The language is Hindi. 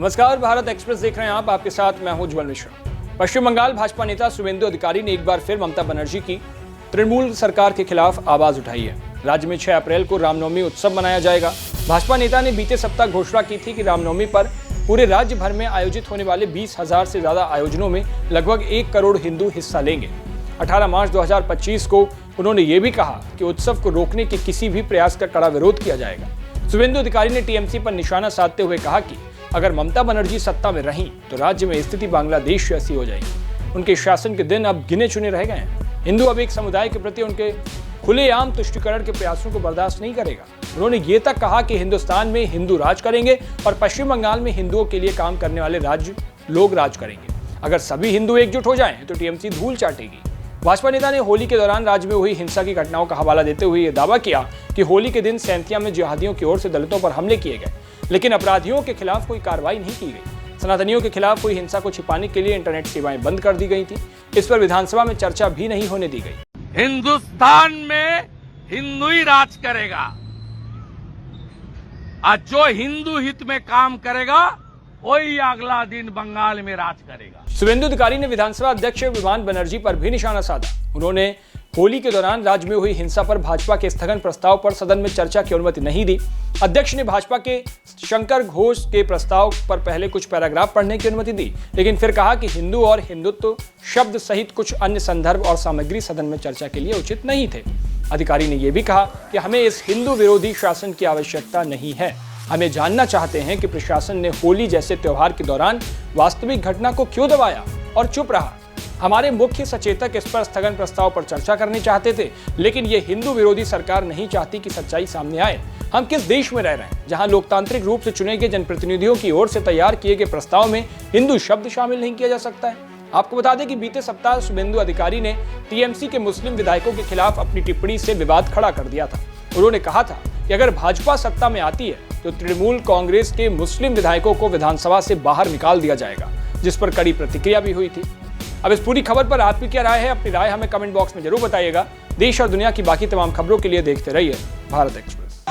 नमस्कार, भारत एक्सप्रेस देख रहे हैं आप। आपके साथ मैं हूं उज्जवल मिश्रा। पश्चिम बंगाल भाजपा नेता शुवेंदु अधिकारी ने एक बार फिर ममता बनर्जी की तृणमूल सरकार के खिलाफ आवाज उठाई है। राज्य में 6 अप्रैल को रामनवमी उत्सव मनाया जाएगा। भाजपा नेता ने बीते सप्ताह घोषणा की थी कि रामनवमी पर पूरे राज्य भर में आयोजित होने वाले 20,000 से ज्यादा आयोजनों में लगभग 1 करोड़ हिंदू हिस्सा लेंगे। 18 मार्च 2025 को उन्होंने ये भी कहा कि उत्सव को रोकने के किसी भी प्रयास का कड़ा विरोध किया जाएगा। शुवेंदु अधिकारी ने टीएमसी पर निशाना साधते हुए कहा कि अगर ममता बनर्जी सत्ता में रहीं तो राज्य में स्थिति बांग्लादेश जैसी हो जाएगी। उनके शासन के दिन अब गिने चुने रह गए हैं। हिंदू अब एक समुदाय के प्रति उनके खुलेआम तुष्टीकरण के प्रयासों को बर्दाश्त नहीं करेगा। उन्होंने ये तक कहा कि हिंदुस्तान में हिंदू राज करेंगे और पश्चिम बंगाल में हिंदुओं के लिए काम करने वाले राज्य लोग राज करेंगे। अगर सभी हिंदू एकजुट हो जाएं तो टीएमसी धूल चाटेगी। भाजपा नेता ने होली के दौरान राज्य में हुई हिंसा की घटनाओं का हवाला देते हुए यह दावा किया कि होली के दिन सैंथिया में जिहादियों की ओर से दलितों पर हमले किए गए, लेकिन अपराधियों के खिलाफ कोई कार्रवाई नहीं की गई। सनातनियों के खिलाफ हुई हिंसा को छिपाने के लिए इंटरनेट सेवाएं बंद कर दी गई थी। इस पर विधानसभा में चर्चा भी नहीं होने दी गई। हिंदुस्तान में हिंदू ही राज करेगा और जो हिंदू हित में काम करेगा वही अगला दिन बंगाल में राज करेगा। शुवेंदु अधिकारी ने विधानसभा अध्यक्ष विमान बनर्जी पर भी निशाना साधा। उन्होंने होली के दौरान राज्य में हुई हिंसा पर भाजपा के स्थगन प्रस्ताव पर सदन में चर्चा की अनुमति नहीं दी। अध्यक्ष ने भाजपा के शंकर घोष के प्रस्ताव पर पहले कुछ पैराग्राफ पढ़ने की अनुमति दी, लेकिन फिर कहा कि हिंदू और हिंदुत्व शब्द सहित कुछ अन्य संदर्भ और सामग्री सदन में चर्चा के लिए उचित नहीं थे। अधिकारी ने यह भी कहा कि हमें इस हिंदू विरोधी शासन की आवश्यकता नहीं है। हमें जानना चाहते हैं कि प्रशासन ने होली जैसे त्योहार के दौरान वास्तविक घटना को क्यों दबाया और चुप रहा। हमारे मुख्य सचेतक इस पर स्थगन प्रस्ताव पर चर्चा करनी चाहते थे, लेकिन ये हिंदू विरोधी सरकार नहीं चाहती कि सच्चाई सामने आए। हम किस देश में रह रहे हैं जहां लोकतांत्रिक रूप से चुने गए जनप्रतिनिधियों की ओर से तैयार किए गए प्रस्ताव में हिंदू शब्द शामिल नहीं किया जा सकता है। आपको बता दें कि बीते सप्ताह शुवेंदु अधिकारी ने टीएमसी के मुस्लिम विधायकों के खिलाफ अपनी टिप्पणी से विवाद खड़ा कर दिया था। उन्होंने कहा था कि अगर भाजपा सत्ता में आती है तो तृणमूल कांग्रेस के मुस्लिम विधायकों को विधानसभा से बाहर निकाल दिया जाएगा, जिस पर कड़ी प्रतिक्रिया भी हुई थी। अब इस पूरी खबर पर आपकी क्या राय है? अपनी राय हमें कमेंट बॉक्स में जरूर बताइएगा। देश और दुनिया की बाकी तमाम खबरों के लिए देखते रहिए भारत एक्सप्रेस।